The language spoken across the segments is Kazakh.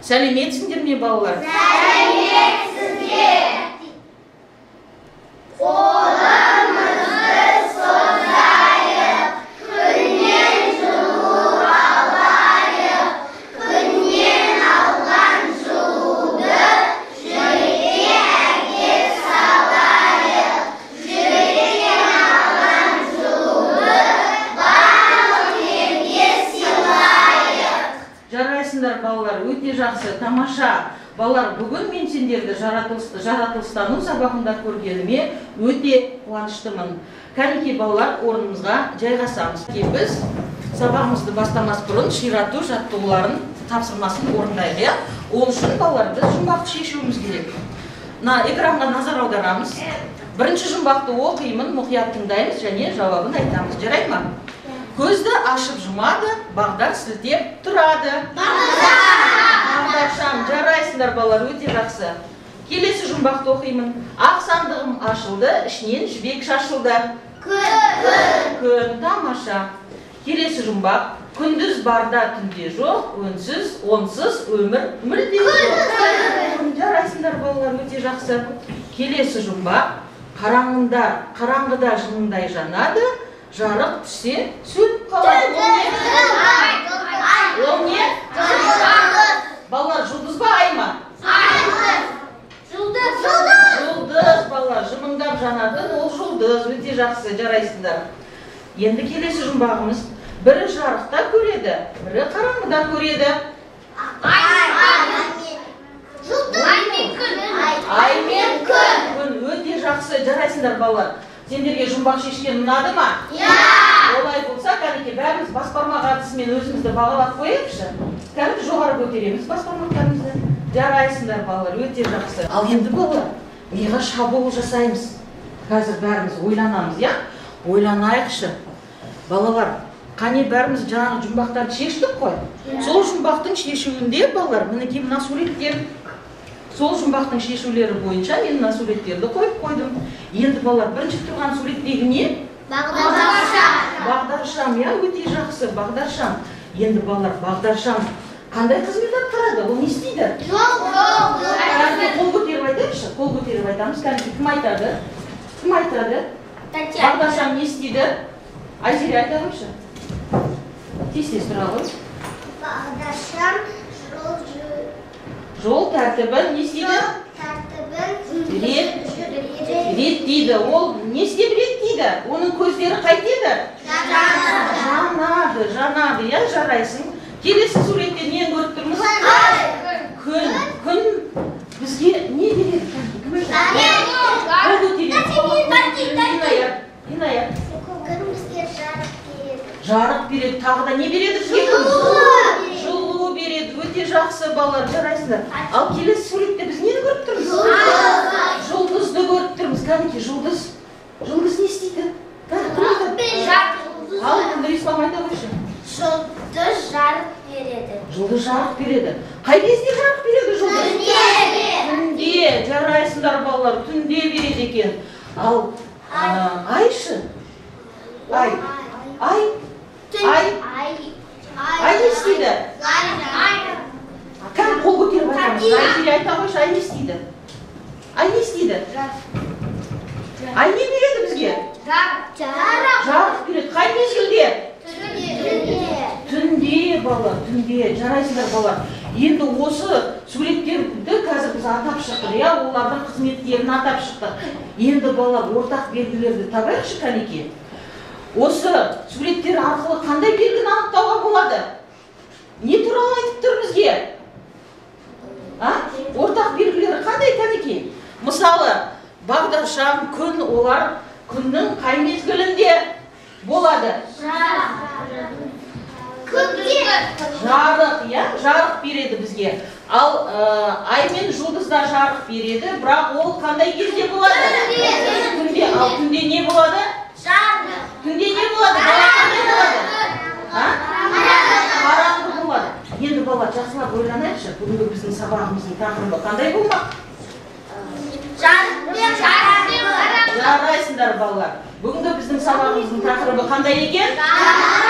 Сәлеметсіңдер ме, балалар? Сәлеметсіздер. Қолымызды созайық, күннен жылу алайық, күннен алған жылуды жүрекке әкеп салайық, жүректен алған жылуды барлық елге сыйлайық. Жарайсыңдар, балалар, өте жақсы, тамаша. Балалар, бүгін мен сендерді жаратылыстану сабағында көргеніме өте қуаныштымын. Кәнекей балалар, орнымызға жайғасамыз. Біз сабағымызды бастамас бұрын ширату жаттығуларын тапсырмасын орындайық. Ол үшін балалар, біз жұмбақты шешуіміз керек. Экранға назар аударамыз. Бірінші жұмбақты оқимын, мұқият тыңдаймыз және жауабын айтамыз. Жарай ма? Көзді ашып жұмады, бағдар сілтеп тұрады. Бағдаршам, жарайсыңдар балалар, өте жақсы. Келесі жұмбақты оқимын. Ақ сандығым ашылды, ішінен жібек шашылды. Күн, тамаша. Келесі жұмбақ. Күндіз барда түнде жоқ, онсыз өмір мүлде жоқ. Жарайсыңдар балалар, өте жақсы. Келесі жұмбақ. Қараңғыда жыныңдай жанады, жарық түссе сөніп қалады. Ол не? Балалар, жұлдыз ба, ай ма? Жұлдыз, балалар, жымыңдап жанады, ол жұлдыз, өте жақсы, жарайсыңдар. Енді келесі жұмбағымыз. Бірі жарықта көреді, бірі қараңғыда көреді. Ай мен күн. Күн, өте жақсы, жарайсыңдар балалар. Сендерге жұмбақ шешкен ұнады ма? Олай болса, кәнекей, бәріміз бас бармақ әдісімен өзімізді бағалап қойыпшы. Кәнекей жоғары көтереміз бас бармақтарымызды. Жарайсыңдар балалар, өте жақсы. Ал енді балалар, миға шабуыл жасаймыз. Қазір бәріміз ойланамыз, я? Ойланайықшы. Балалар, қане бәріміз жаңағы жұмбақтарды шештік қой. Сол жұмбақтың шешуінде балалар, мінекей мына суреттер. Сол жұмбақтың шешулері бойынша мен мына суреттерді қойып қойдым. Енді балалар, бірінші тұрған суреттегі не? Бағдаршам. Бағдаршам, я, өте жақсы, бағдаршам. Енді балалар, бағдаршам қандай қызмет атқарады? Ол не істейді? Қол көтеріп айтайықшы, қол көтеріп айтамыз. Кім айтады? Кім айтады? Бағдаршам не істейді? Айзере айта қойшы. Тез-тез тұра ғой. Бағдаршам жол тәртібін не істейді? Реттейді. Ол не істеп реттейді? Оның көздері қайтеді? Жанады, я, жарайсың. Келесі суретте нені көріп тұрмыз? Күн. Күн бізге не береді? Күн бізге жарық береді. Жарық береді, тағы да не береді? Жылу береді, өте жақсы балалар, жарайсыңдар. Ал келесі суретте біз нені көріп тұрмыз? Жұлдызды көріп тұрмыз. Кәнекей, жұлдыз. Жұлдыз не істейді? Ал, Ислам айта қойшы. Жұлдыз жарық береді. Жұлдыз жарық береді. Қай кезде жарық береді жұлдыз? Түнде. Жарайсыңдар балалар, түнде береді екен. Ал айшы? Ай не істейді? Кән қол көтеріп айтамыз. Айзере айта қойшы, ай не істейді? Ай не істейді? Ай не береді бізге? Жарық береді. Қай мезгілде? Түнде балалар, түнде. Жарайсыңдар балалар. Енді осы суреттерді қазір біз атап шықтық, я, олардың қызметтерін атап шықтық. Енді балалар, ортақ белгілерді табайықшы, кәнекей. Осы суреттер арқылы қандай белгіні анықтауға болады? Не туралы айтып тұр бізге? Ортақ белгілері қандай, кәнекей? Мысалы, бағдаршам, күн, олар күннің қай мезгілінде болады? Жарық, я, жарық береді бізге. Ал ай мен жұлдызда жарық береді, бірақ ол қандай кезде болады? Түнде. Ал түнде не болады? Түнде не болады? Қандай болады? Қараңғы болады. Енді бала, жақсылап ойланайықшы, бүгінгі біздің сабағымыздың тақырыбы қандай болмақ? Жарайсыңдар балалар. Бүгінгі біздің сабағымыздың тақырыбы қандай екен?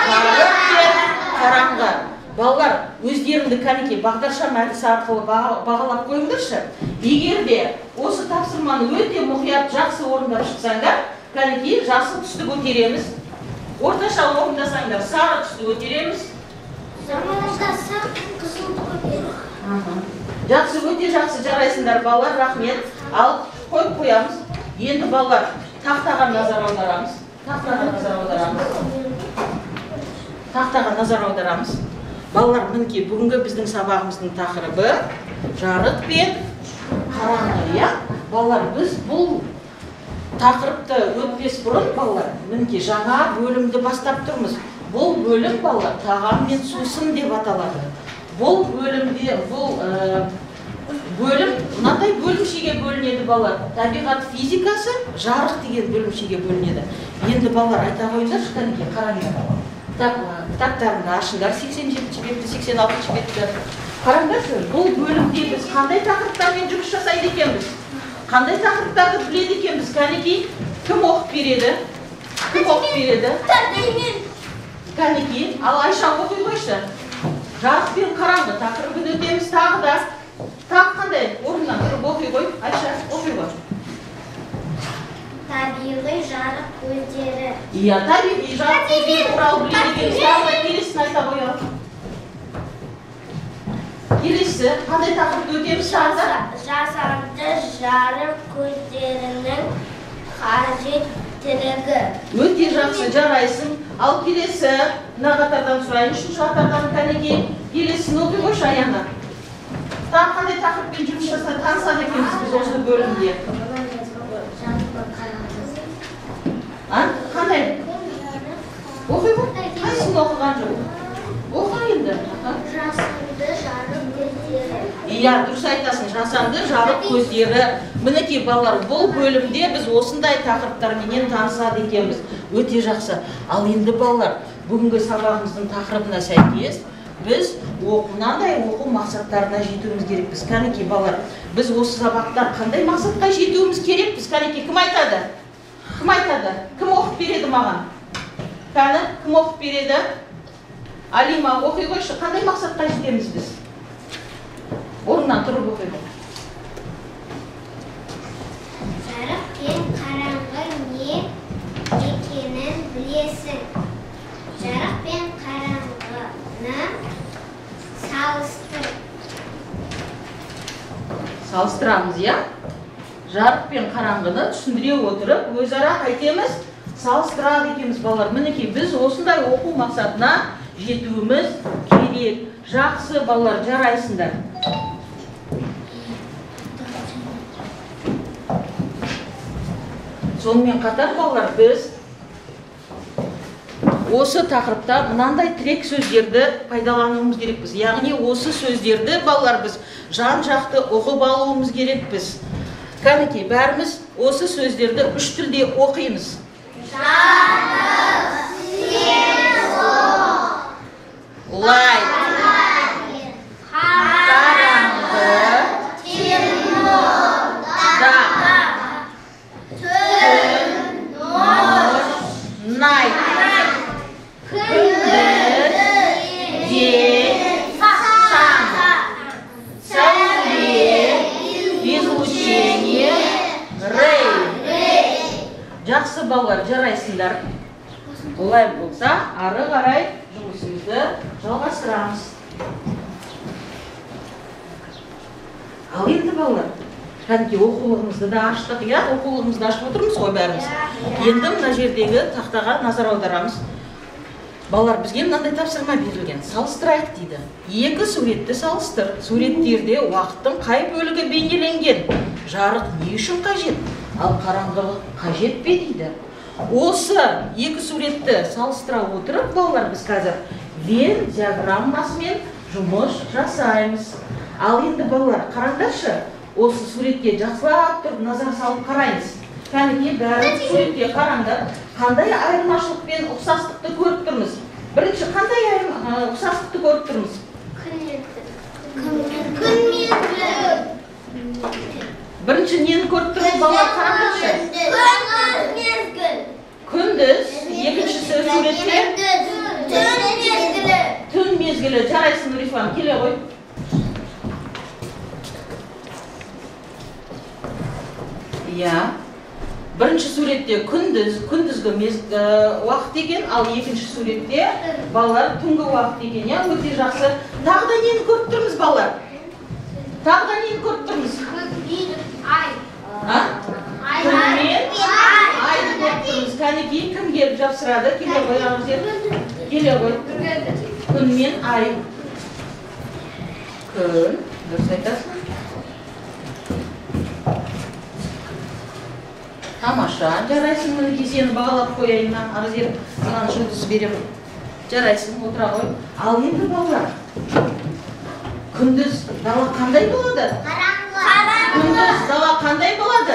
Жарық пен қараңғы. Балалар, өздеріңді кәнекей бағдаршам әдісі арқылы бағалап қойыңдаршы. Егер де осы тапсырманы өте мұқият жақсы орындап шықсаңдар, кәнекей жасыл түсті көтереміз. Орташа орындасаңдар, сары түсті көтереміз. Жақсы, өте жақсы жарайсыңдар балалар, рахмет. Ал қойып қоямыз. Енді балалар, тақтаға назар аударамыз. Тақтаға назар аударамыз. Балалар, мінекей бүгінгі біздің сабағымыздың тақырыбы жарық пен қараңғы, иә? Балалар, біз бұл тақырыпты өтпес бұрын, балалар, мінекей жаңа бөлімді бастап тұрмыз. Бұл бөлім, балалар, тағам мен сусын деп аталады. Бұл бөлімде, бөлім, мынандай бөлімшеге бөлінеді, балалар. Табиғат физикасы жарық деген бөлімшеге бөлінеді. Енді балалар, айта қойыңдаршы, кәнекей, қараңдар. Кітаптарыңды ашыңдар, 87 бетті, 86 бетті. Қараңдаршы, бұл бөлімде біз қандай тақырыптармен жұмыс жасайды екенбіз? Қандай тақырыптарды біледі екенбіз? Кәнекей, кім оқып береді? Кәнекей, ал Айша оқи қойшы. Жарық пен қараңғы тақырыбын өтеміз тағы да. Тағы қандай? Орнынан тұрып оқи қой. Айша, оқи қой. Табиғи жарық көздері. Иә, табиғи жарық көздері туралы біледі екенбіз. Тағы келесін айта қоялық. Келесі, қандай тақырыпты өтеміз тағы да? Жасанды жарық көздерінің қажеттілігі. Өте жақсы, жарайсың. Ал келесі, мына қатардан сұрайын, үшінші қатардан кәнекей. Келесін оқи қойшы Аяна. Тағы қандай тақырыппен жұмыс жасады, танысады екенбіз біз осы бөлімде. Қандай? Оқи қой? Қайсысын оқыған жоқ? Оқы енді. Жасанды жарық көздері. Иә, дұрыс айтасың, жасанды жарық көздері. Мінекей балалар, бұл бөлімде біз осындай тақырыптармен танысады екенбіз. Өте жақсы. Ал енді балалар, бүгінгі сабағымыздың тақырыбына сәйкес біз мынандай оқу мақсаттарына жетуіміз керекпіз. Кәнекей балалар, біз осы сабақта қандай мақсатқа жетуіміз керекпіз? Кәнекей, кім айтады? Кім оқып береді маған? Кәні, кім оқып береді? Алима, оқи қойшы, қандай мақсатқа жетеміз біз? Орнынан тұрып оқи қой. Жарық пен қараңғы не екенін білесің. Жарық пен қараңғыны салыстыр. Салыстырамыз, иә? Жарық пен қараңғыны түсіндіре отырып, өзара қайтеміз, салыстырады екенбіз балалар. Мінекей, біз осындай оқу мақсатына жетуіміз керек. Жақсы балалар, жарайсыңдар. Сонымен қатар балалар, біз осы тақырыпта мынандай тірек сөздерді пайдалануымыз керекпіз. Яғни осы сөздерді балалар біз жан-жақты оқып алуымыз керекпіз. Кәнекей, бәріміз осы сөздерді үш тілде оқимыз. Жарық, Лай, қараңғы, Най, күндіз, день, шаң, сәуле, излучение, рей. Жақсы балалар, жарайсыңдар. Олай болса, ары қарай жұмысымызды жалғастырамыз. Ал енді балалар, кәнекей оқулығымызды да аштық, иә? Оқулығымызды ашып отырмыз ғой бәріміз. Енді мына жердегі тақтаға назар аударамыз. Балалар, бізге мынандай тапсырма берілген. Салыстырайық дейді. Екі суретті салыстыр. Суреттерде уақыттың қай бөлігі бейнеленген? Жарық не үшін қажет? Ал қараңғылық қажет пе дейді. Осы екі суретті салыстыра отырып, балалар, біз қазір Вен диаграммасымен жұмыс жасаймыз. Ал енді балалар, қараңдаршы, осы суретке жақсылап тұрып назар салып қараймыз. Кәнекей, бәрі суретке қараңдар. Қандай айырмашылық пен ұқсастықты көріп тұрмыз? Бірінші, қандай ұқсастықты көріп тұрмыз? Бірінші нені көріп тұрмыз балалар, қараңызшы. Күндіз. Екіншісі суретте түн мезгілі. Жарайсың, Нұрислам, келе ғой. Иә. Бірінші суретте күндізгі уақыт екен, ал екінші суретте балалар түнгі уақыт екен. Я өте жақсы. Тағы да нені көріп тұрмыз балалар? Тағы да нені көріп тұрмыз? Күнмен айды көріп тұрмыз. Кәнекей кім келіп жапсырады? Келе ғой, Ағызер. Келе ғой. Күнмен ай. Күн. Дұрыс айтасың. Тамаша. Жарайсың, мінекей сені бағалап қояйын. Ағызер, саған жұлдыз беремін. Жарайсың, отыра ғой. Ал енді балалар. Күндіз дала қандай болады? Күндіз дала қандай болады?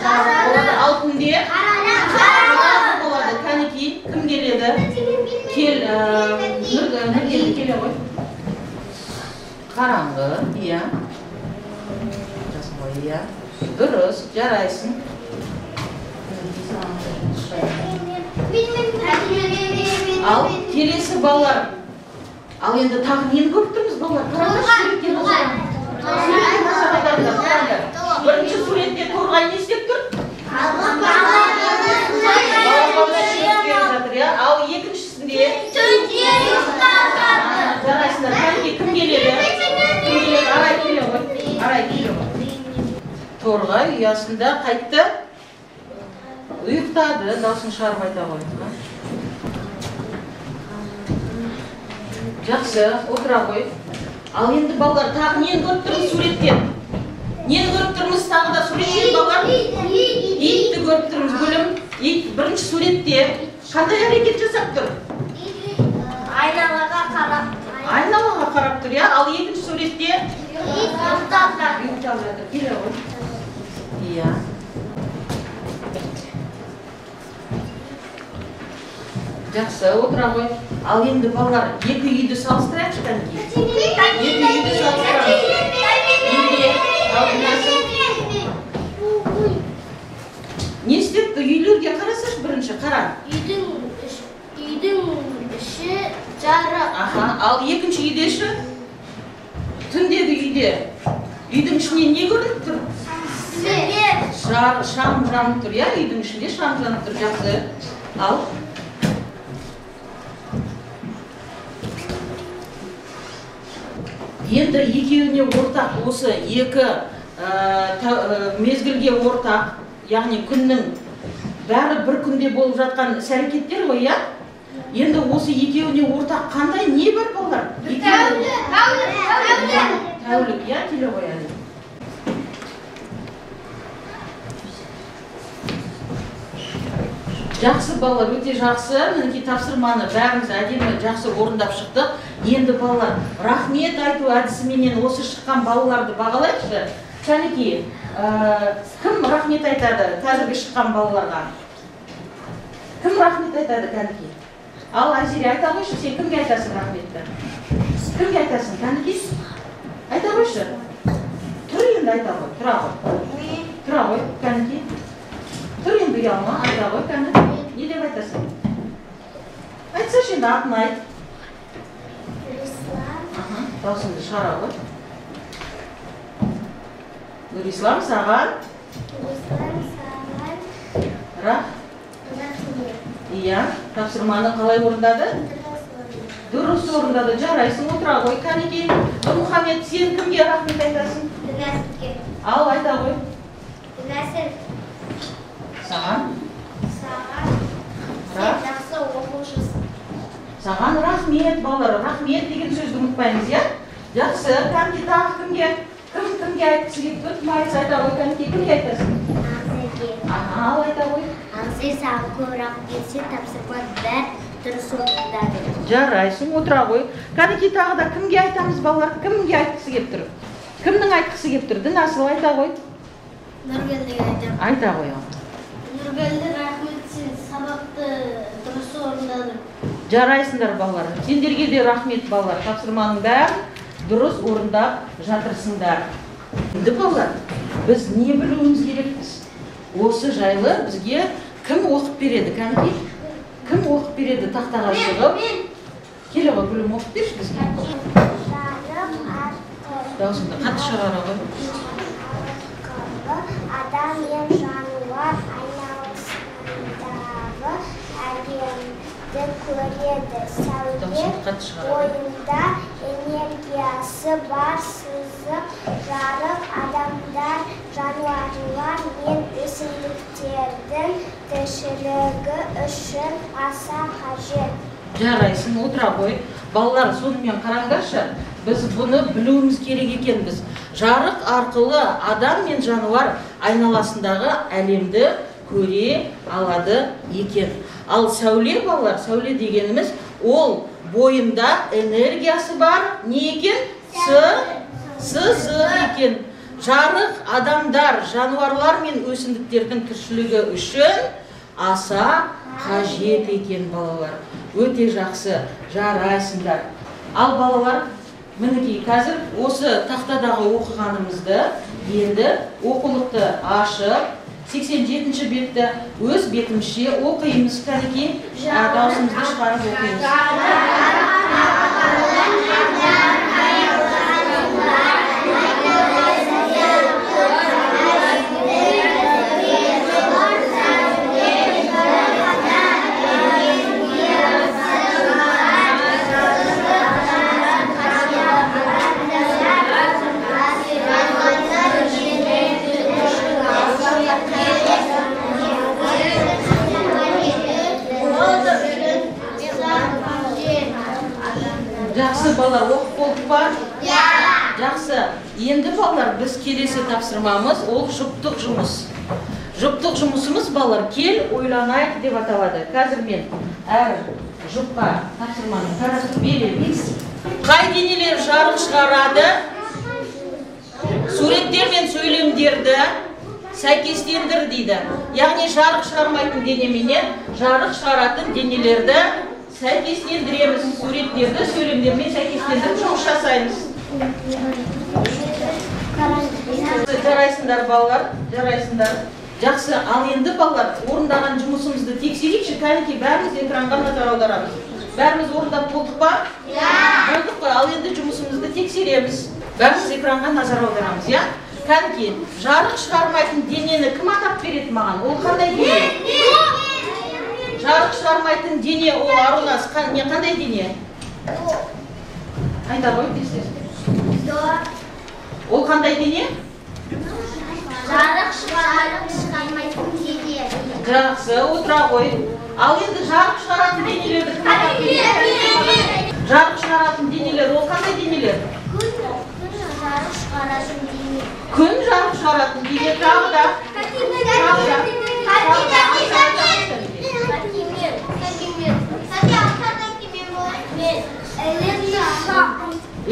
Жарық. Ал күнде? Қараңғы болады. Кәнекей, кім келеді? Нұргелді келе ғой. Қараңғы, иә. Жасын ғой, иә. Дұрыс, жарайсың. Ал келесі балалар. Ал енді тағы нені көріп тұрмыз балалар? Бірінші суретте торғай не істеп тұр? Ал екіншісінде жарайсыңдар. Кәнекей кім келеді? Арай келе ғой. Арай келе ғой. Торғай ұясында қайтты. Ұйықтады. Даусын шығарып айта ғой. Жақсы, отыра ғой. Ал енді балалар, тағы нені көріп тұрмыз суреттен? Нені көріп тұрмыз тағы да суреттен балалар? Итті көріп тұрмыз, гүлім. Ит бірінші суретте қандай әрекет жасап тұр? Айналаға қарап. Айналаға қарап тұр, я? Ал екінші суретте? Ұйықтап жатыр. Келе ғой. Иә. Жақсы, отыра ғой. Ал енді балалар, екі үйді салыстырайықшы кәнекей. Екі үйді салыстырайық. Не істепті? Үйлерге қарасаш бірінші, қара. Үйдің іші жарық. Ал екінші үйдеші? Түндегі үйде. Үйдің ішіне не көріп тұр? Шам жанып тұр, я? Үйдің ішінде шам жанып тұр, жақсы. Ал? Енді екеуіне ортақ осы екі мезгілге ортақ, яғни күннің бәрі бір күнде болып жатқан іс-әрекеттер ғой, я? Енді осы екеуіне ортақ қандай не бар балалар? Тәулік, я? Келе қояды. Жақсы балалар, өте жақсы. Мінекей тапсырманы бәріміз әдемі жақсы орындап шықтық. Енді балалар, рахмет айту әдісіменен осы шыққан балаларды бағалайықшы. Кәнекей, кім рахмет айтады қазіргі шыққан балаларға? Кім рахмет айтады кәнекей? Ал Азире, айта қойшы, сен кімге айтасың рахметті? Кімге айтасың, кәнекей? Айта қойшы. Тұр енді айта қой, тұра ғой. Тұра ғой, кәнекей. Тұр енді ұялма, айта ғой, кәнекей. Не деп айтасың? Айтсаш енді атын айт. Даусыңды шығара ғой. Нұрислам, саған. Иә, тапсырманы қалай орындады? Дұрыс орындады, жарайсың, отыра ғой. Кәнекей, Мұхаммед, сен кімге рахмет айтасың? Ал, айта ғой. Саған. Саған рахмет, балалар, рахмет деген сөзді ұмытпаймыз, я? Жақсы, кәнекей тағы кімге айтқысы келіп тұр? Майыз айта ғой, кәнекей кімге айтасың? Ал, айта ғой. Ағзер саған көп рахмет, сен тапсырманы бәрі дұрыс орындады. Жарайсың, отыра ғой. Кәнекей тағы да кімге айтамыз, балалар? Кімге айтқысы келіп тұр? Кімнің айтқысы келіп тұр? Дінасыл айта ғой. Нұргелдіге айтамын. Айта ғой. Нұргелді, рахмет, сен сабақты дұрыс орындадың. Жарайсыңдар балалар. Сендерге де рахмет балалар. Тапсырманың бәрін дұрыс орындап жатырсыңдар. Енді балалар, Біз не білуіміз керекпіз? Осы жайлы бізге кім оқып береді, кәнекей? Кім оқып береді тақтаға шығып? Келе ғой, гүлім оқып берші бізге. Даусыңды қатты шығара ғой. Адам мен жануар айналасындағы әлемді көреді. Сәуле бойында энергиясы бар сызық жарық адамдар, жануарлар мен өсімдіктердің тіршілігі үшін аса қажет. Жарайсың, отыра ғой. Балалар, сонымен қараңдаршы, біз бұны білуіміз керек екенбіз. Жарық арқылы адам мен жануар айналасындағы әлемді көре алады екен. Ал сәуле, балалар, сәуле дегеніміз, ол бойында энергиясы бар, не екен? Сызық екен. Жарық адамдар, жануарлар мен өсімдіктердің тіршілігі үшін аса қажет екен, балалар. Өте жақсы, жарайсыңдар. Ал балалар, мінекей қазір осы тақтадағы оқығанымызды енді оқулықты ашып 87-ші бетті өз бетімізше оқимыз. Кәнекей, даусымызды шығарып оқимыз. Жақсы, балалар, оқып болдық па? Жақсы. Енді балалар, біз келесі тапсырмамыз, ол жұптық жұмыс. Жұптық жұмысымыз, балалар, кел ойланайық деп аталады. Қазір мен әр жұпқа тапсырманы қарастырып береміз. Қай денелер жарық шығарады? Суреттер мен сөйлемдерді сәйкестендір дейді. Яғни жарық шығармайтын денеменен жарық шығаратын денелерді сәйкестендіреміз. Суреттерді сөйлемдермен сәйкестендіріп жұмыс жасаймыз. Жарайсыңдар, балалар, жарайсыңдар. Жақсы, ал енді балалар, орындаған жұмысымызды тексерейікші. Кәнекей, бәріміз экранға назар аударамыз. Бәріміз орындап болдық па? Болдық қой, ал енді жұмысымызды тексереміз. Бәріміз экранға назар аударамыз, я? Кәнекей, жарық шығармайтын денені кім атап береді маған? Ол қандай дене? Жарық шығармайтын дене, ол Арунас, қандай дене? Айта ғой, десіз. Ол қандай дене? Жарық шығармайтын дене. Жақсы, отыра ғой. Ал енді жарық шығаратын денелерді кім атап береді? Жарық шығаратын денелер, ол қандай денелер? Жарық шығаратын дене. Күн жарық шығаратын дене, тағы да.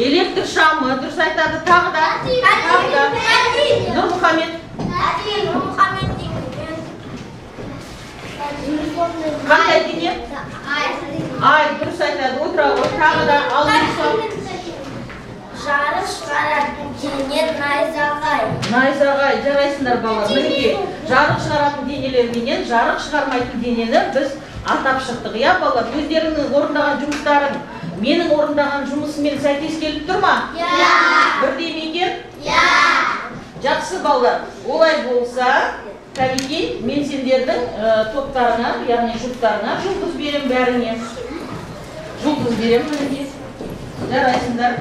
Электр шамы, дұрыс айтады, тағы да. Нұрмұхамед. Қандай дене? Ай, дұрыс айтады, отыра ғой, тағы да. Жарық шығаратын дене найзағай. Найзағай, жарайсыңдар балалар. Мінекей, жарық шығаратын денелерменен жарық шығармайтын денені біз атап шықтық. Я, балалар, өздеріңнің орындаған жұмыстарын менің орындаған жұмысымен сәйкес келіп тұр ма? Бірдей ме екен? Жақсы, балалар. Олай болса, кәнекей, мен сендердің топтарына, яғни жұптарына жұлдыз берем бәріне. Жұлдыз берем, мінекей. Жарайсыңдар.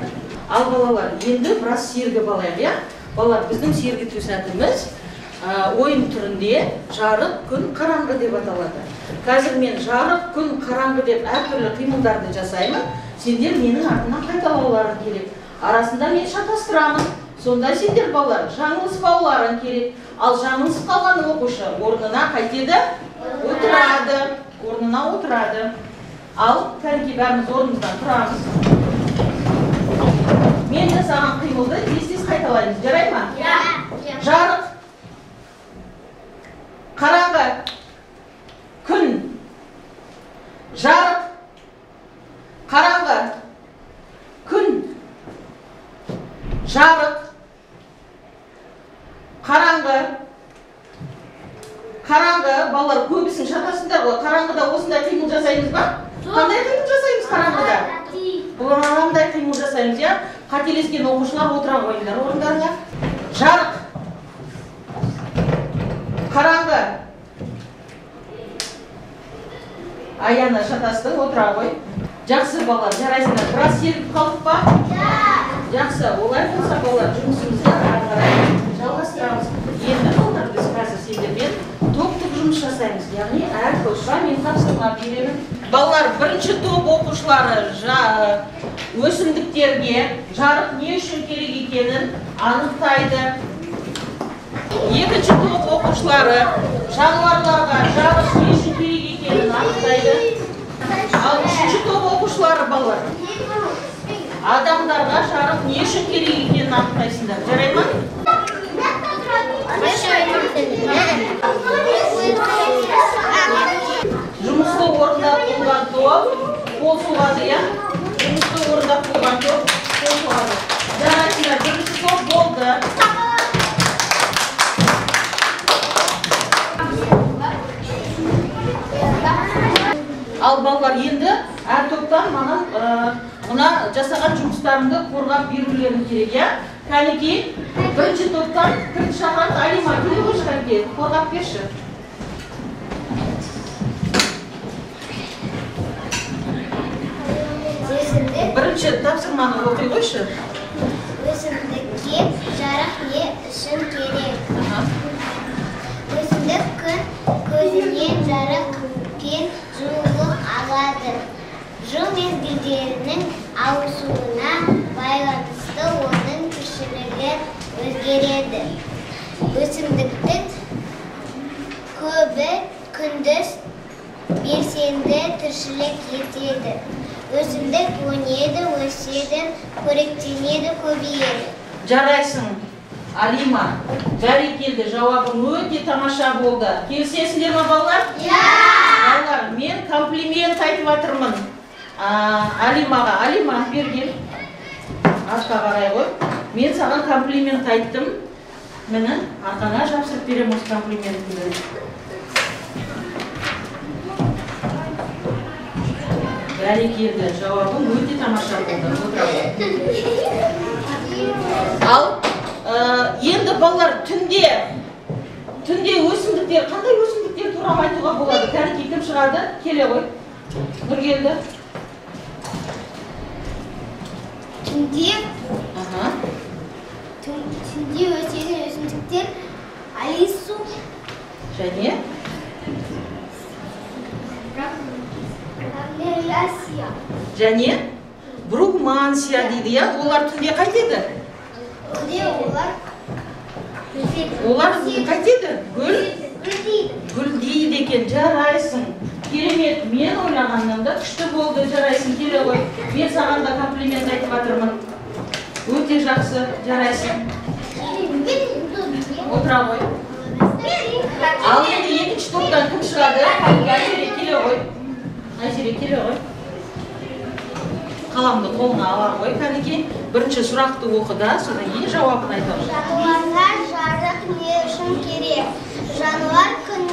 Ал балалар, енді біраз сергі балайық, я? Балалар, біздің сергіту сәтіміз ойын түрінде жарық, күн, қараңғы деп аталады. Қазір мен жарық, күн, қараңғы деп әртүрлі қимылдарды жасаймын. Сендер менің артынан қайталауларың керек. Арасында мен шатастырамын. Сонда сендер балалар жаңылыспауларың керек. Ал жаңылысып қалған оқушы орнына қайтеді? Орнына отырады. Ал кәнекей, бәріміз орнымыздан тұрамыз. Мен жасаған қимылды тез-тез қайталаймыз. Жарай ма? Жарық, қараңғы, күн. Жарық, қараңғы, күн. Жарық, қараңғы. Қараңғыда осындай қимыл жасаймыз ба? Қандай қимыл жасаймыз қараңғыда? Бұлаңандай қимыл жасаймыз, иә? Қателескен оқушылар отыра қойыңдар орындарына. Жарық. Қараңғы. Аяна шатастың, отыра қой. Жақсы балалар, жарайсыңдар. Біраз серіп қалып ба? Жақсы, олай болса балалар, жұмысымызды ары қарай жалғастырамыз. Енді балалар, біз қазір сендермен топтық жұмыс жасаймыз. Яғни әр топқа мен тапсырма беремін. Балалар, бірінші топ оқушылары өсімдіктерге жарық не үшін керек екенін анықтайды. Екінші топ оқушылары жануарларға жарық не үшін керек екенін анықтайды. Ал үшінші топ оқушылары балалар адамдарға жарық не үшін керек екенін анықтайсыңдар. Жарай ма? Жұмысты орындап болған топ қол соғады, иә? Жұмысты орындап болған топ қол соғады. Жарайсыңдар, бірінші топ болды. Ал балалар, енді әр топтан маған мына жасаған жұмыстарымды қорғап берулерін керек, иә? Кәнеки, бірінші топтан кім шақырады? Алима, келе қойшы кәнеки, қорғап берші. Бірінші тапсырманы оқи қойшы. Өсімдікке жарық не үшін керек? Өсімдік күн көзінен жарық пен жылулық алады. Жыл мезгілдерінің ауысуына байланысты оның тіршілігі өзгереді. Өсімдіктің көбі күндіз белсенді тіршілік етеді. Өсімдік өнеді, өседі, қоректенеді, көбейеді. Жарайсың, Алима. Бәрекелді, жауабың өте тамаша болды. Келісесіңдер ме балалар? Балалар, мен комплимент айтып жатырмын Алимаға. Алима, берген. Артқа қарай ғой. Мен саған комплимент айттым. Мені арқаңа жапсырып берем осы комплиментімді. Бәрекелді, жауабың өте тамаша болды. Ал енді балалар, түнде өсімдіктер, қандай өсімдіктер туралы айтуға болады? Кәнеки, кім шығады? Келе ғой. Нұргелді. Түнде өсетін өсімдіктер алису және және бругмансия дейді, иә? Олар түнде қайтеді? Олар қайтеді? Гүлдейді екен, жарайсың. Керемет, мен ойлағаннан да күшті болды, жарайсың, келе ғой. Мен саған да комплимент айтып жатырмын. Өте жақсы, жарайсың. Отыра ғой. Ал енді екінші топтан кім шығады? Айшере, келе ғой. Айшере, келе ғой. Қаламды қолына ала ғой, кәнеки. Бірінші сұрақты оқыда, содан кейін жауабын айтамын. Жануарға жарық не үшін керек? Жануар күн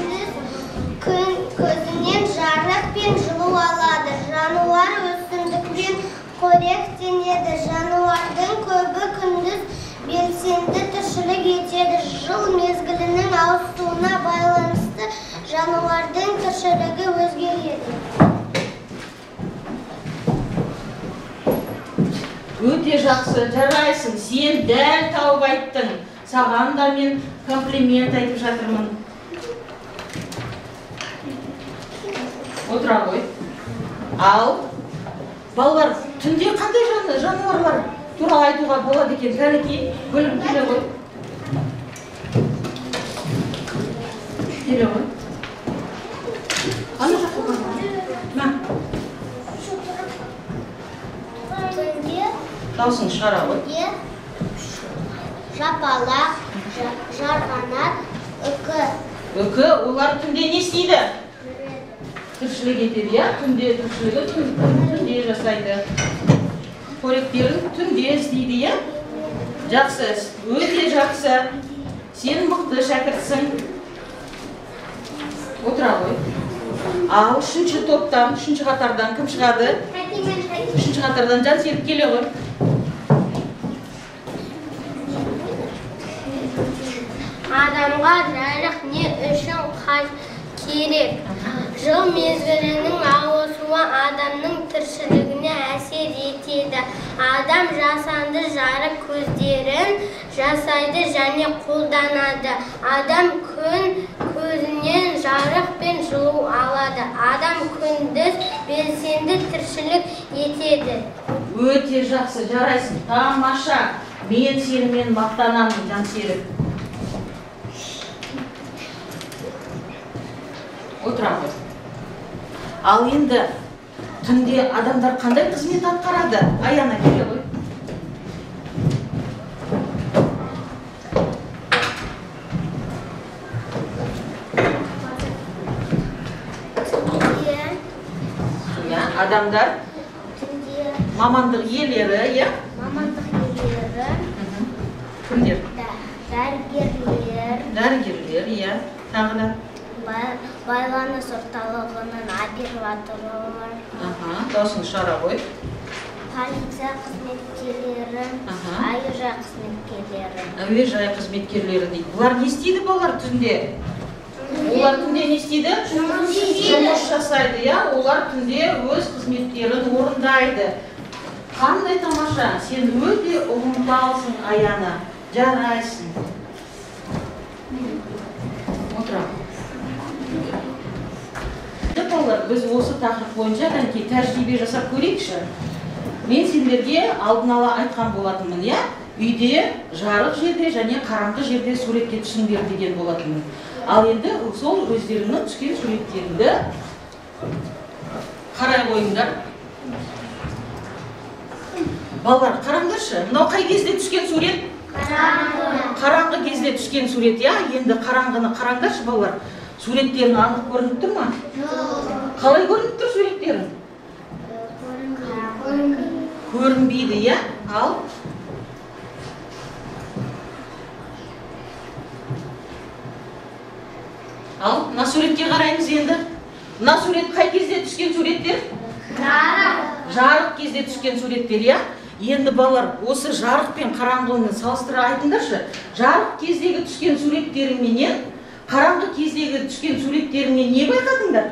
көзінен жарық пен жылу алады. Жануар өсімдікпен қоректенеді. Жануардың көбі күндіз белсенді тіршілік етеді. Жыл мезгілінің ауысуына байланысты жануардың тіршілігі өзгереді. Өте жақсы, жарайсың. Сен дәл тауып айттың. Саған да мен комплимент айтып жатырмын. Отыра ғой. Ал балалар, түнде қандай жануарлар туралы айтуға болады екен? Кәнеки, бөлім келе ғой. Келе ғой. Ана жаққа бар. Даусын шығара ғой. Жапалақ, жарғанат, үкі. Үкі, олар түнде не істейді? Тіршілік етеді, иә? Түнде тіршілігі түнде жасайды. Қоректерін түнде істейді, иә? Жақсы, өте жақсы. Сен мықты шәкіртсің. Отыра ғой. Ал үшінші топтан, үшінші қатардан кім шығады? Үшінші қатардан Жансерік келе ғой. Адамға жарық не үшін керек? Жыл мезгілінің ауысуы адамның тіршілігіне әсер етеді. Адам жасанды жарық көздерін жасайды және қолданады. Адам күн көзінен жарық пен жылу алады. Адам күндіз белсенді тіршілік етеді. Өте жақсы, жарайсың. Тамаша. Мен сенімен мақтанамын, Жансерік. Отырамыз. Ал енді түнде адамдар қандай қызмет атқарады? Аяна келе ғой. Адамдар мамандық иелері, Мамандық иелері. Кімдер? Дәрігерлер. Тағы да. Байланыс орталығының операторлары. Даусын шығара ғой. Полиция қызметкерлері. Әуежай қызметкерлері. Әуежай қызметкерлері дейді. Бұлар не істейді балалар түнде? Олар түнде не істейді? Жұмыс жасайды, олар түнде өз қызметтерін орындайды. Қандай тамаша, сен өте ұғымталсың, Аяна. Жарайсың. Отырам. Біз осы тақырып бойынша тәжірибе жасап көрейікші. Мен сендерге алдын ала айтқан болатынмын, үйде жарық жерде және қараңғы жерде суретке түсіңдер деген болатынмын. Ал енді сол өздерінің түскен суреттеріңді қарай қойыңдар. Балалар, қараңдаршы, мынау қай кезде түскен сурет? Қараңғы кезде түскен сурет, енді қараңғыны қараңдаршы, балалар. Суреттерін анық көрініп тұр ма? Қалай көрініп тұр суреттерін? Көрінбейді, ал? Ал, мына суретке қараймыз енді. Мына сурет қай кезде түскен суреттер? Жарық кезде түскен суреттер, Енді балалар, осы жарық пен қараңғыны салыстыра айтыңдаршы. Жарық кездегі түскен суреттеріменен қараңғы кездегі түскен суреттерімен не байқадыңдар?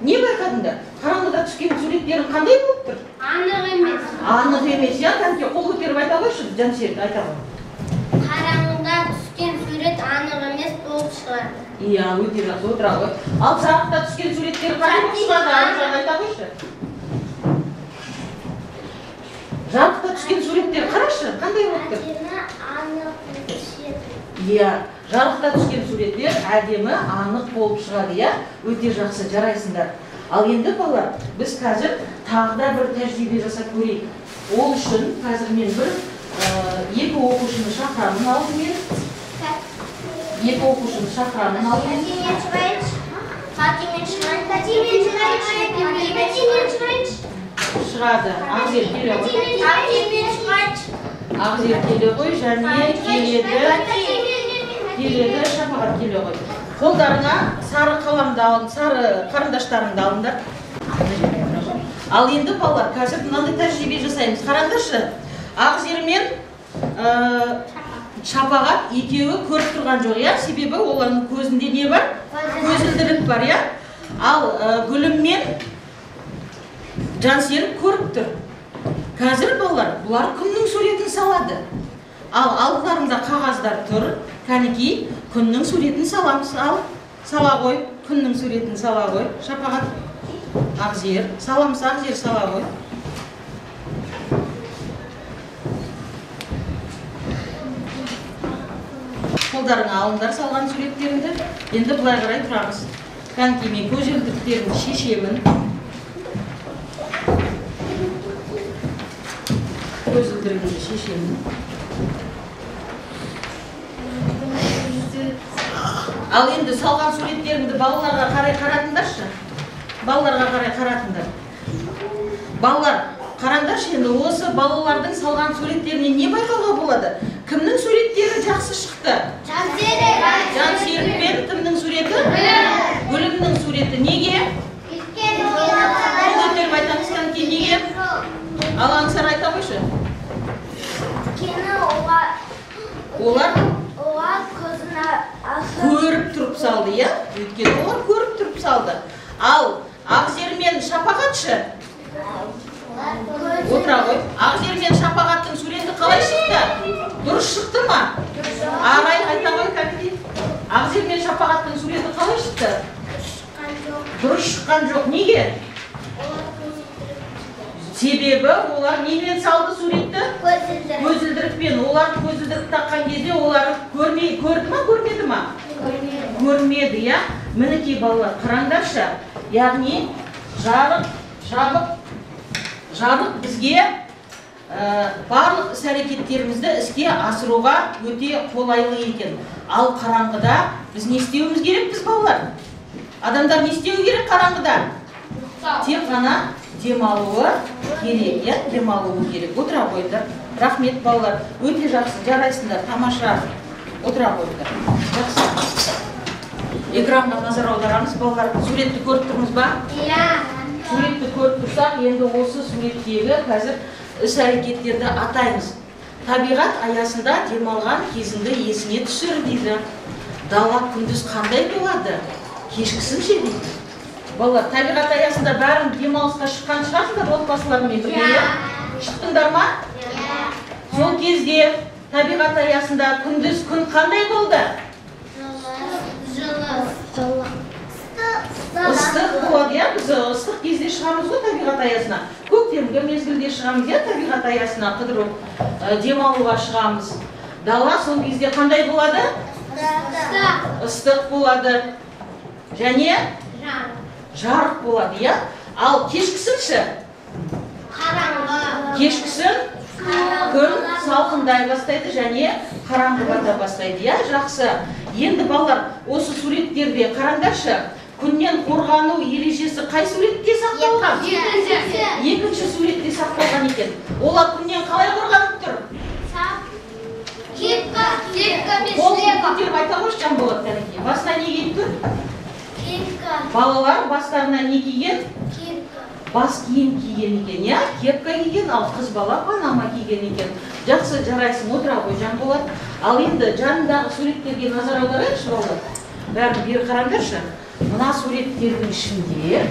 Не байқадыңдар? Қараңғыда түскен суреттерің қандай болып тұр? Анық емес. Анық емес, Кәнке, қол көтеріп айта қойшы, Жансерік айта ғой. Қараңғыда түскен сурет анық емес болып шығады. Өте жақсы, отыра ғой. Ал жарықта түскен суреттер қандай болып шығады? Айта қойшы. Жарықта түскен суреттер қарашы, қандай болып тұр? Жарықта түскен суреттер әдемі, анық болып шығады, Өте жақсы, жарайсыңдар. Ал енді балалар, біз қазір тағы да бір тәжірибе жасап көрейік. Ол үшін қазір мен екі оқушыны шақырамын алдымен. Екі оқушыны шақырамын алдымен. Шығады. Ақзер келе ғой. Ақзер келе ғой, және келеді, Шапағат келе ғой. Қолдарына сары қаламды алын, сары қарындаштарыңды алыңдар. Ал енді балалар, қазір мынандай тәжірибе жасаймыз. Қараңдаршы, Ақзер мен Шапағат екеуі көріп тұрған жоқ, себебі олардың көзінде не бар? Көзілдірік бар, Ал Гүлім мен Жансерік көріп тұр. Қазір балалар, бұлар күннің суретін салады. Ал алдыларында қағаздар тұр. Кәнекей, күннің суретін саламыз. Ал, сала ғой, күннің суретін сала ғой. Шапағат, Ақзер, саламыз, Ақзер сала ғой. Қолдарыңа алыңдар салған суреттеріңді. Енді бұлай қарай тұрамыз. Кәнекей, мен көзілдіріктерімді шешемін. Көзілдірігімді шешемін. Ал енді салған суреттеріңді балаларға қарай қаратыңдаршы. Балаларға қарай қаратыңдар. Балалар, қараңдаршы енді осы балалардың салған суреттерінен не байқауға болады? Кімнің суреттері жақсы шықты? Жансерік пен кімнің суреті? Гүлімнің суреті неге? Көтеріп айтамыз кәнекей неге? Ал аңсар айта қойшы. Олар көріп тұрып салды, иә? Өйткені олар көріп тұрып салды. Ал Ақжер мен Шапағатшы? Отыра ғой. Ақжер мен Шапағаттың суреті қалай шықты? Дұрыс шықты ма? Ағай айта ғой кәнекей. Ақжер мен Шапағаттың суреті қалай шықты? Дұрыс шыққан жоқ. Неге? Себебі олар немен салды суретті? Көзілдірікпен. Олар көзілдірік таққан кезде олар көрді ма, көрмеді ма? Көрмеді, иә? Мінекей балалар, қараңдаршы. Яғни жабық бізге барлық іс-әрекеттерімізді іске асыруға өте қолайлы екен. Ал қараңғыда біз не істеуіміз керек біз балалар? Адамдар не істеуі керек қараңғыда? Тек ғана демалуы керек, иә? Демалуы керек. Отыра қойыңдар. Рахмет балалар. Өте жақсы, жарайсыңдар, тамаша. Отыра қойыңдар. Жақсы. Экранға назар аударамыз балалар. Суретті көріп тұрмыз ба? Иә. Суретті көріп тұрсақ, енді осы суреттегі қазір іс-әрекеттерді атаймыз. Табиғат аясында демалған кезіңді есіңе түсір дейді. Дала күндіз қандай болады? Кешкісінше дейді. Балалар, табиғат аясында бәрін демалысқа шыққан шығарсыңдар отбасыларымен бірге? Шықтыңдар ма? Сол кезде табиғат аясында күндіз күн қандай болды? Ыстық болады, иә? Біз ыстық кезде шығамыз ғой табиғат аясына. Көктемгі мезгілде шығамыз, иә? Табиғат аясына қыдыру, демалуға шығамыз. Дала сол кезде қандай болады? Ыстық болады. Және жарық болады, иә? Ал кешкісінші? Кешкісін күн салқындай бастайды және қараңғы бата бастайды, иә? Жақсы. Енді балалар, осы суреттерде қараңдаршы. Күннен қорғану ережесі қай суретте сақталған? Екінші суретте сақталған екен. Олар күннен қалай қорғанып тұр? Қолын көтеріп айта қойшы Жанболат кәнекей. Басына не киіп тұр? Балалар бастарына не киген? Бас киім киген екен, я? Кепка киген, ал қыз бала панама киген екен. Жақсы, жарайсың, отыра ғой Жанболат. Ал енді жанындағы суреттерге назар аударайықшы балалар. Бәрін бері қараңдаршы. Мына суреттердің ішінде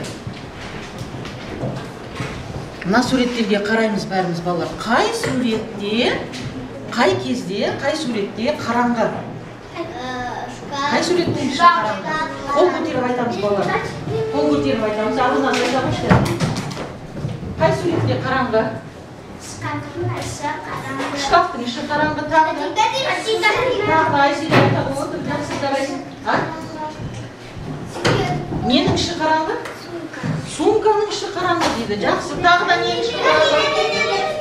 мына суреттерге қараймыз бәріміз балалар. Қай суретте, қай кезде, қай суретте қараңғы? Қай суреттің іші қараңғы? Қол көтеріп айтамыз балалар. Қол көтеріп айтамыз. Алдынан айта қойшы. Қай суретте қараңғы? Шкафтың іші қараңғы. Тағы да Айсида айта қойып, жақсы қарайсың. Ненің іші қараңғы? Сумканың іші қараңғы дейді. Жақсы, тағы да ненің іші қараңғы?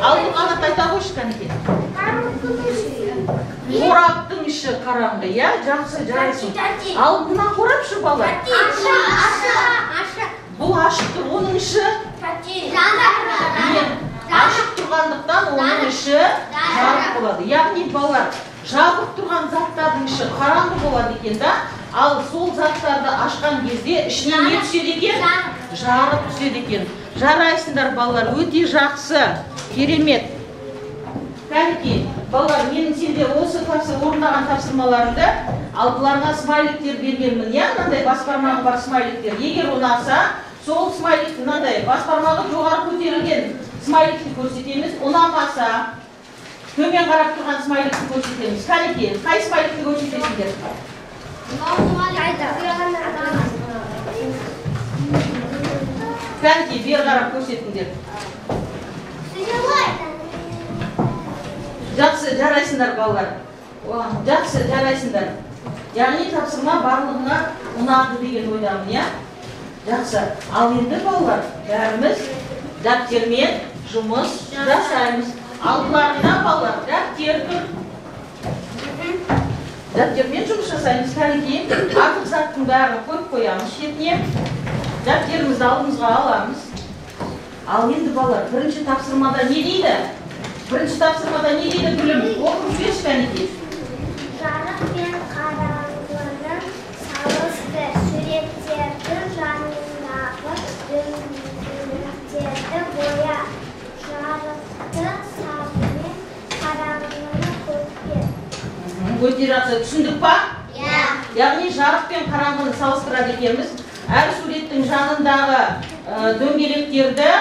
Алдық анат айта қойшы кәнекей. Қораптың іші қараңғы, иә? Жақсы, жарайсың. Ал мына қорапшы балалар. Бұл ашық тұр, оның іші? Ашық тұрғандықтан оның іші жарық болады. Яғни балалар, жабық тұрған заттардың іші қараңғы болады екен да? Ал сол заттарды ашқан кезде ішіне не түседі екен? Жарық түседі екен. Жарайсыңдар балалар, өте жақсы, керемет. Кәнекей, балалар, менің сенде осы орындаған тапсырмаларымды алдыларына смайликтер бергенмін, я? Мынандай бас бармағы бар смайликтер. Егер ұнаса, сол смайликті мынандай бас бармағы жоғары көтерілген смайликті көрсетеміз. Ұнамаса, төмен қарап тұрған смайликті көрсетеміз. Кәнекей, қай смайликті көрсетесіңдер? Кәнекей, бер қарап көрсетіңдер. Жақсы, жарайсыңдар балалар. Жақсы, жарайсыңдар. Яғни тапсырма барлығына ұнады деген ойдамын, я? Жақсы. Ал енді балалар, бәріміз дәптермен жұмыс жасаймыз. Алдыларына балалар, дәптер тұр. Дәптермен жұмыс жасаймыз. Кәнекей, артық заттың бәрін қойып қоямыз шетіне. Дәптерімізді алдымызға аламыз. Ал енді балалар, бірінші тапсырмада не дейді? Бірінші тапсырмада не дейді білім? Оқып жүресіз кәнекей. Жарық пен қараңғының салысты суреттер Өте жақсы. Түсіндік па? Яғни жарық пен қараңғыны салыстырады екенбіз. Әр суреттің жанындағы дөңгелектерді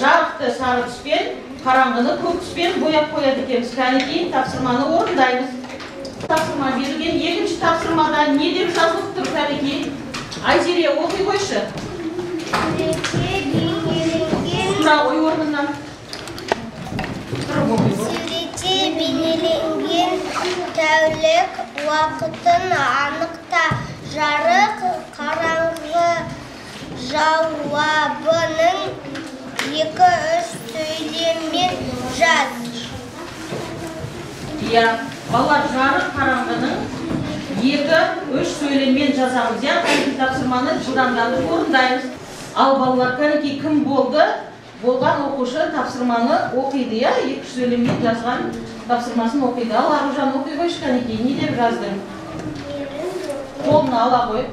жарықты сары түспен, қараңғыны көк түспен бояп қояды екенбіз. Кәнекей тапсырманы орындаймыз. Тапсырма берілген. Екінші тапсырмада не деп жазылып тұр кәнекей? Айзере оқи қойшы. Тұра қой орнынан. Суретте бейнеленген тәулік уақытын анықта. Жарық, қараңғы жауабының 2-3 сөйлеммен жаз. Балалар, жарық қараңғының 2-3 сөйлеммен жазамыз. Кәнекей тапсырманы жылдамдатып орындаймыз. Ал балалар, кәнекей кім болды? Болған оқушы тапсырманы оқиды, 2-3 сөйлеммен жазған тапсырмасын оқиды. Ал Аружан оқи қойшы кәнекей, не деп жаздың? Қолына ала қой.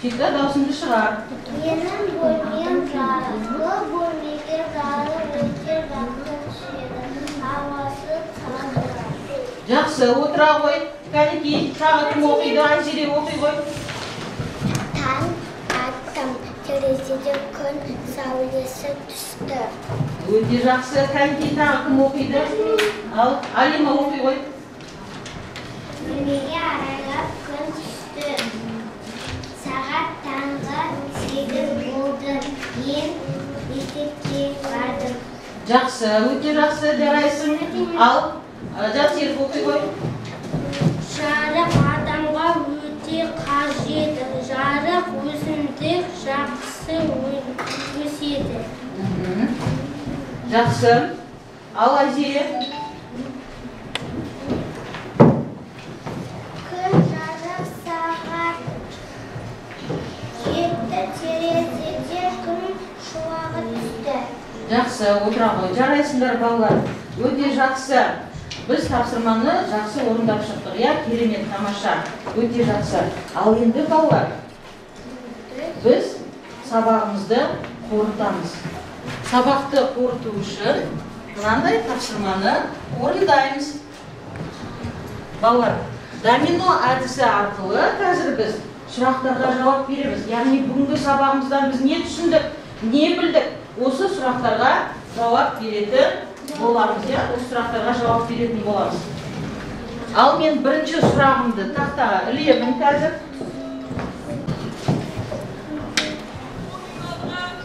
Сөйтті даусыңды шығар. Менің бөлмем жарығы, бөлмеге жарық өте жақсы түседі. Ауасы қандырады. Жақсы, отыра қой. Кәнекей, тағы кім оқиды? Айзере оқи қой. Таң аттым, терезеде күн сәулесі түсті. Өте жақсы. Кәнекей, тағы кім оқиды? Ал Алима оқи қой. Бөлмеге арайлап күн түсті. Сағат таңғы 8 болды. Мен мектепке бардым. Жақсы, өте жақсы, жарайсың. Ал Жасер оқи қой. Жарық адамға өте қажет. Жарық өсімдік жақсы өседі. Жақсы. Ал Айзере. Күн жарық сағат 7 терезеде күн шуағы түсті. Жақсы, отыра қой. Жарайсыңдар балалар. Өте жақсы. Біз тапсырманы жақсы орындап шықтық. Керемет, тамаша. Өте жақсы. Ал енді балалар, біз сабағымызды қорытамыз. Сабақты қорыту үшін мынандай тапсырманы орындаймыз. Балалар, домино әдісі арқылы қазір біз сұрақтарға жауап береміз. Яғни бүгінгі сабағымыздан біз не түсіндік, не білдік? Осы сұрақтарға жауап беретін боламыз. Осы сұрақтарға жауап беретін боламыз. Ал мен бірінші сұрағымды тақтаға ілемін қазір.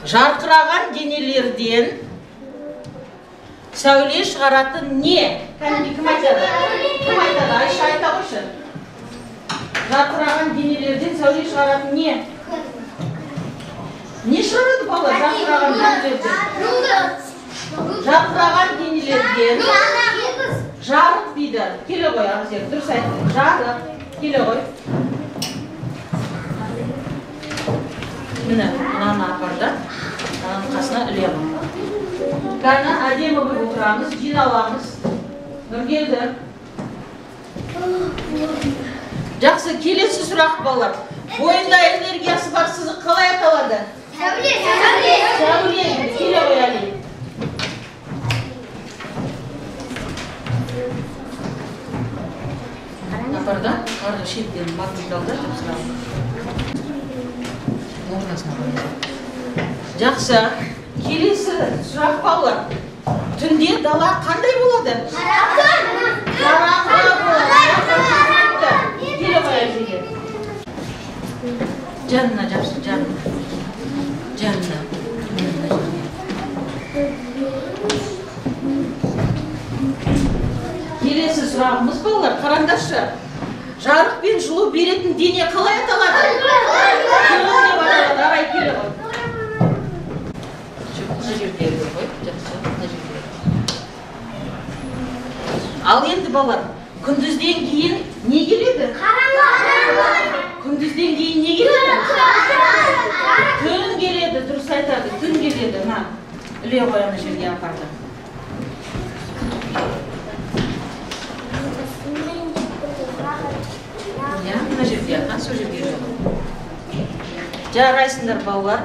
Жарқыраған денелерден сәуле шығаратын не? Кәнекей кім айтады? Кім айтады? Айша айта қойшы. Жарқыраған денелерден сәуле шығаратын не? Не шығарады балалар жарқыраған денелерден? Жарқыраған денелерден жарық дейді. Келе ғой, Ақсер, дұрыс айтты. Жарық. Келе ғой. Міне, мынаны апарда. Мынаның қасына ілемін. Кәні әдемі бір отырамыз, жиналамыз. Нұргелді. Жақсы, келесі сұрақ балалар. Бойында энергиясы бар сызық қалай аталады? Сәуле. Сәуле. Келе ғой, Али. Апарда, қарды шеттен материалдар тапсырамын. Жақсы. Келесі сұрақ балалар. Түнде дала қандай болады? Қараңғы болады. Келе ғой, Әжеге. Жанына жапсын, жанына. Келесі сұрағымыз балалар, қараңдаршы. Жарық пен жылу беретін дене қалай аталады? Күн деп аталады. Арай, келе ғой. Мына жерде ғой, жақсы, мына жерде. Ал енді балалар, күндізден кейін не келеді? Қараңғы. Күндізден кейін не келеді? Түн келеді, дұрыс айтады. Түн келеді. Іле ғой ана жерге апарды. Мына жерде, сол жерге жоқ. Жарайсыңдар балалар.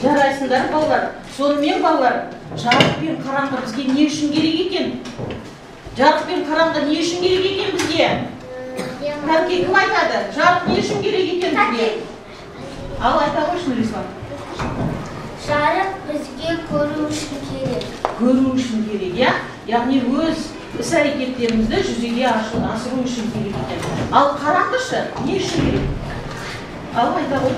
Жарайсыңдар балалар. Сонымен балалар, жарық пен қараңғы бізге не үшін керек екен? Жарық пен қараңғы не үшін керек екен бізге? Тәрке кім айтады? Жарық не үшін керек екен бізге? Ал айта қойшы Нұрислам. Жарық бізге көру үшін керек. Көру үшін керек, я? Яғни өз іс-әрекеттерімізді жүзеге асыру үшін керек екен. Ал қараңғышы не үшін керек? Ал айта қой.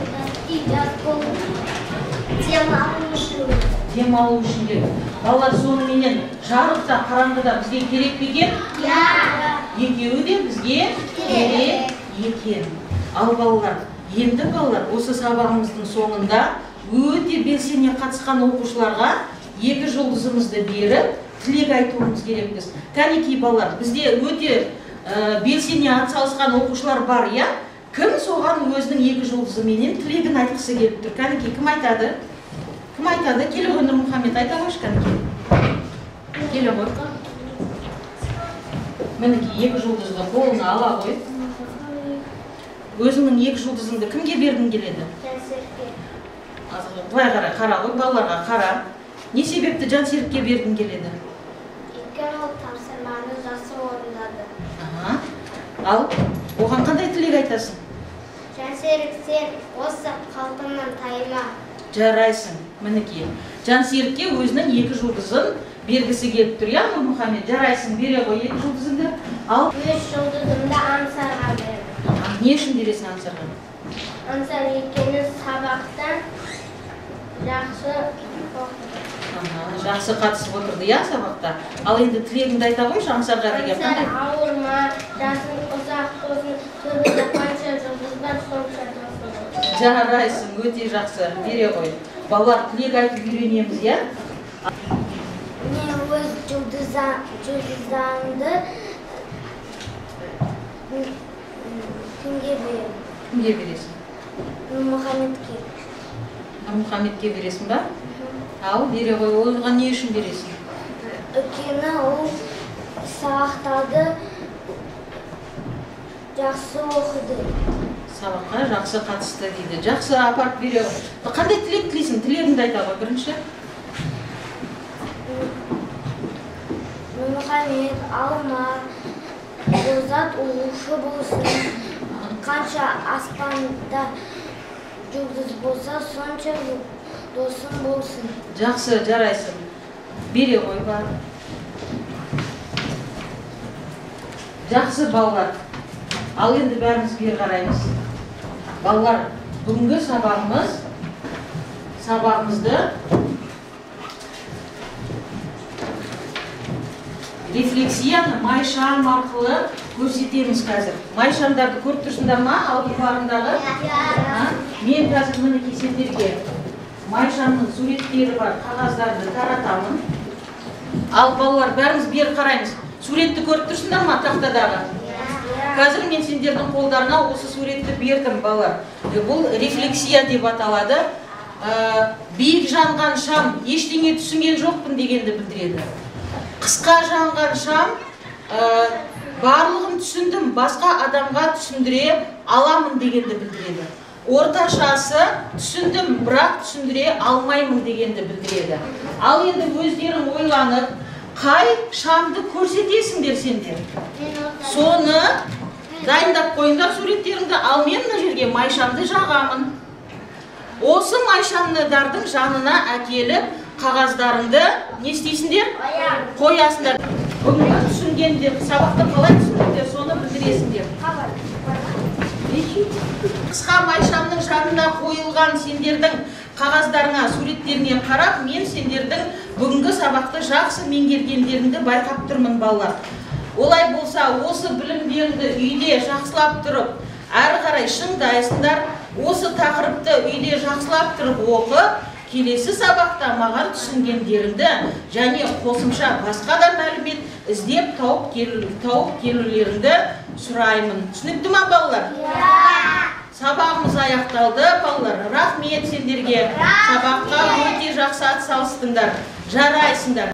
Демалу үшін керек. Балалар соныменен жарықта, қараңғыда бізге керек пе екен? Екеуі де бізге керек екен. Ал балалар, енді балалар осы сабағымыздың соңында өте белсене қатысқан оқушыларға 2 жұлдызымызды беріп, тілек айтуымыз керекпіз. Кәнекей балалар, бізде өте белсене атсалысқан оқушылар бар, я? Кім соған өзінің 2 жұлдызыменен тілегін айтқысы келіп тұр? Кәнекей, кім айтады? Кім айтады? Келе ғой Нұрмұхамед, айта қойшы Кәнекей. Келе ғой. Мінекей 2 жұлдызды қолына ала ғой. Өзіңнің 2 жұлдызыңды кімге бергің келеді? Жансерікке. Былай қара ғой, балаларға қара. Не себепті Жансерікке бергің келеді? Өйткені ол тапсырманы жақсы орындады. Ал оған қандай тілек айтасың? Жансерік, сен осы қалпыңнан тайма. Жарайсың, мінекей. Жансерікке өзінің 2 жұлдызын бергісі келіп тұр, я Нұрмұхамед? Жарайсың, бере ғой 2 жұлдызыңды. Ал 3 жұлдызымды Аңсарға бердім. Не үшін бересің Аңсарға? Аңсар екені сабақтан жақсы оқыды. Жақсы қатысып отырды, я, сабақта? Ал енді тілегіңді айта қойшы Аңсарға деген қандай? Аңсар ауырма, жасың ұзақ болсын, түбінде қанша жұлдыз бар, сонша болсын. Жарайсың, өте жақсы, бере ғой. Балалар, тілек айтып үйренеміз, я? Мен өз жұлдызымды кімге беремін? Кімге бересің? Нұрмұхамедке. Нұрмұхамедке бересің ба? Ал, бере ғой, оған не үшін бересің? Өйткені ол сабақтарды жақсы оқыды. Сабаққа жақсы қатысты дейді. Жақсы апарып бере ғой. Қандай тілек тілейсің? Тілегіңді айта ғой, бірінші. Нұрмұхамед, алма, озат оқушы болсын. Қанша аспанда жұлдыз болса, сонша досың болсын. Жақсы, жарайсың. Бере ғой ба. Жақсы балалар. Ал енді бәріміз бері қараймыз. Балалар, бүгінгі сабағымызды рефлексияны майшам арқылы көрсетеміз қазір. Майшамдарды көріп тұрсыңдар ма? Аудиториядағы? Мен қазір мінекей сендерге майшамның суреттері бар қағаздарды таратамын. Ал балалар, бәріміз бері қараймыз. Суретті көріп тұрсыңдар ма тақтадағы? Қазір мен сендердің қолдарына осы суретті бердім, балалар. Бұл рефлексия деп аталады. Биік жанған шам, ештеңе түсінген жоқпын дегенді білдіреді. Қысқа жанған шам, барлығын түсіндім, басқа адамға түсіндіре аламын дегенді білдіреді. Орташасы түсіндім, бірақ түсіндіре алмаймын дегенді білдіреді. Ал енді өздерің ойланып, қай шамды көрсетесіңдер сендер? Соны дайындап қойыңдар суреттеріңді, ал мен мына жерге майшамды жағамын. Осы майшамдардың жанына әкеліп, қағаздарыңды не істейсіңдер? Қоясыңдар. Бүгінгі түсінгендер, сабақты қалай түсіндіңдер, соны білдіресіңдер. Қысқа майшамның жанына қойылған сендердің қағаздарына, суреттеріне қарап, мен сендердің бүгінгі сабақты жақсы меңгергендеріңді байқап тұрмын, балалар. Олай болса, осы білімдеріңді үйде жақсылап тұрып, әрі қарай шыңдайсыңдар, осы тақырыпты үйде жақсылап тұрып оқып, келесі сабақта маған түсінгендеріңді және қосымша басқа да мәлімет іздеп тауып келулеріңді сұраймын. Түсінікті ма, балалар? Сабағымыз аяқталды, балалар. Рахмет сендерге. Сабаққа өте жақсы атсалыстыңдар. Жарайсыңдар.